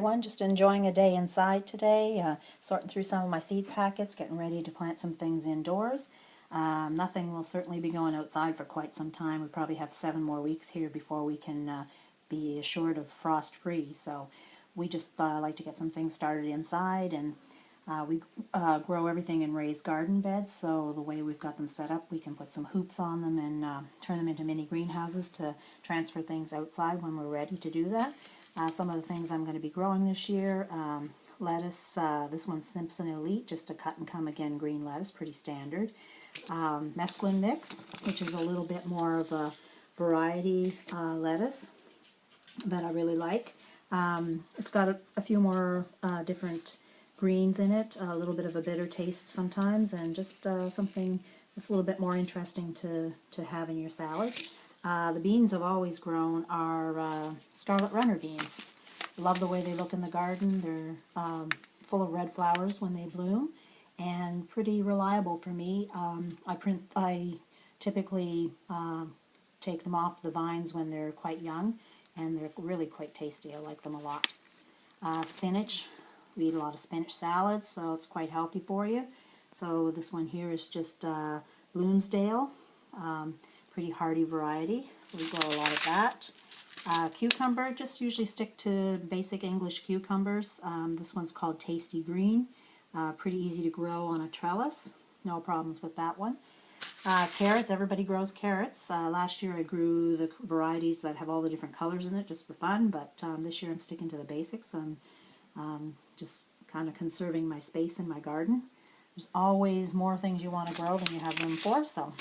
Everyone, just enjoying a day inside today, sorting through some of my seed packets, getting ready to plant some things indoors. Nothing will certainly be going outside for quite some time. We probably have 7 more weeks here before we can be assured of frost free. So we just like to get some things started inside, and we grow everything in raised garden beds. So the way we've got them set up, we can put some hoops on them and turn them into mini greenhouses to transfer things outside when we're ready to do that. Some of the things I'm going to be growing this year, lettuce, this one's Simpson Elite, just a cut and come again green lettuce, pretty standard. Mesclun Mix, which is a little bit more of a variety lettuce that I really like. It's got a few more different greens in it, a little bit of a bitter taste sometimes, and just something that's a little bit more interesting to have in your salad. The beans I've always grown are Scarlet Runner beans. Love the way they look in the garden. They're full of red flowers when they bloom, and pretty reliable for me. I typically take them off the vines when they're quite young, and they're really quite tasty. I like them a lot. Spinach. We eat a lot of spinach salads, so it's quite healthy for you. So this one here is just Bloomsdale. Pretty hardy variety, so we grow a lot of that. Cucumber, just usually stick to basic English cucumbers. This one's called Tasty Green. Pretty easy to grow on a trellis. No problems with that one. Carrots, everybody grows carrots. Last year I grew the varieties that have all the different colors in it just for fun, but this year I'm sticking to the basics. I'm just kind of conserving my space in my garden. There's always more things you want to grow than you have room for, so...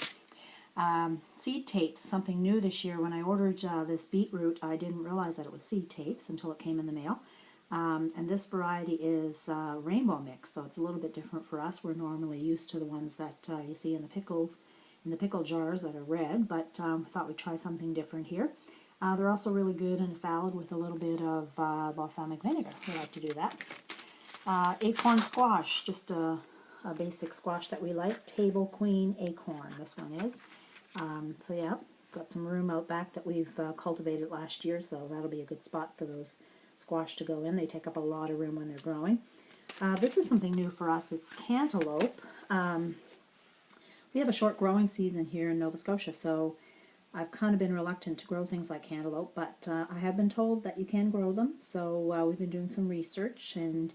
seed tapes, something new this year. When I ordered this beetroot, I didn't realize that it was seed tapes until it came in the mail. And this variety is rainbow mix, so it's a little bit different for us. We're normally used to the ones that you see in the pickle jars that are red, but I thought we'd try something different here. They're also really good in a salad with a little bit of balsamic vinegar. We like to do that. Acorn squash, just a basic squash that we like. Table Queen Acorn, this one is. So yeah, got some room out back that we've cultivated last year, so that'll be a good spot for those squash to go in. They take up a lot of room when they're growing. This is something new for us. It's cantaloupe. We have a short growing season here in Nova Scotia, so I've kind of been reluctant to grow things like cantaloupe, but I have been told that you can grow them, so we've been doing some research, and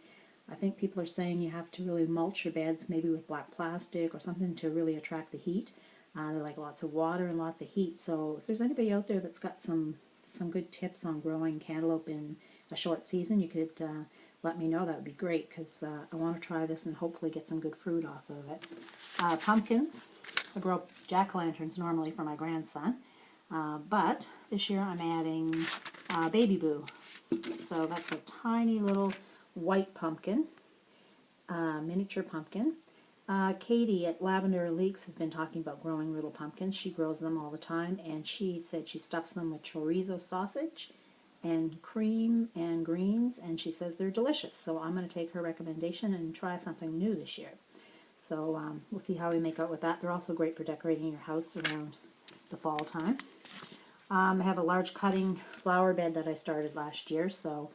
I think people are saying you have to really mulch your beds, maybe with black plastic or something to really attract the heat. They like lots of water and lots of heat, so if there's anybody out there that's got some good tips on growing cantaloupe in a short season, you could let me know. That would be great, because I want to try this and hopefully get some good fruit off of it. Pumpkins. I grow jack-o'-lanterns normally for my grandson, but this year I'm adding Baby Boo. So that's a tiny little white pumpkin, miniature pumpkin. Katie at Lavender Leeks has been talking about growing little pumpkins. She grows them all the time, and she said she stuffs them with chorizo sausage and cream and greens, and she says they're delicious. So I'm going to take her recommendation and try something new this year. So we'll see how we make out with that. They're also great for decorating your house around the fall time. I have a large cutting flower bed that I started last year, so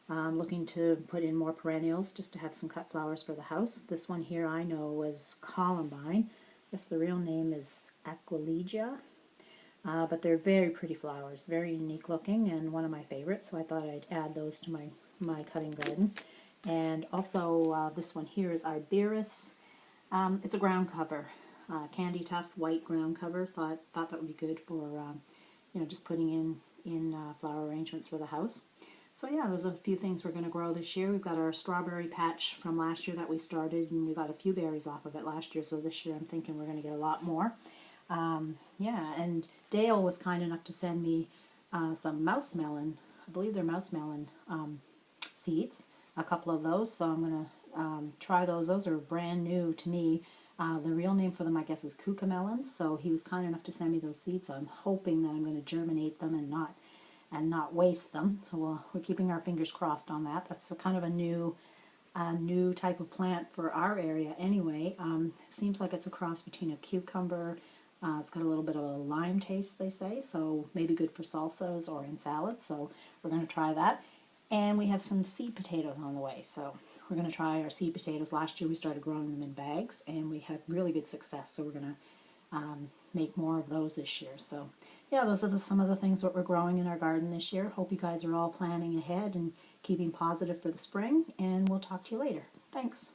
I'm looking to put in more perennials just to have some cut flowers for the house. This one here I know was Columbine. I guess the real name is Aquilegia. But they're very pretty flowers, very unique looking, and one of my favorites, so I thought I'd add those to my cutting garden. And also this one here is Iberis. It's a ground cover, candy tuft white ground cover. Thought that would be good for just putting in flower arrangements for the house. So yeah, those are a few things we're going to grow this year. We've got our strawberry patch from last year that we started, and we got a few berries off of it last year, so this year I'm thinking we're going to get a lot more. Yeah, and Dale was kind enough to send me some mouse melon. I believe they're mouse melon seeds, a couple of those, so I'm going to try those. Those are brand new to me. The real name for them, I guess, is cucamelons, so he was kind enough to send me those seeds, so I'm hoping that I'm going to germinate them and not waste them. So we're keeping our fingers crossed on that. That's kind of a new type of plant for our area anyway. Seems like it's a cross between a cucumber. It's got a little bit of a lime taste, they say, so maybe good for salsas or in salads, so we're going to try that. And we have some seed potatoes on the way, so we're going to try our seed potatoes. Last year we started growing them in bags, and we had really good success, so we're going to make more of those this year. So yeah, those are some of the things that we're growing in our garden this year. Hope you guys are all planning ahead and keeping positive for the spring, and we'll talk to you later. Thanks.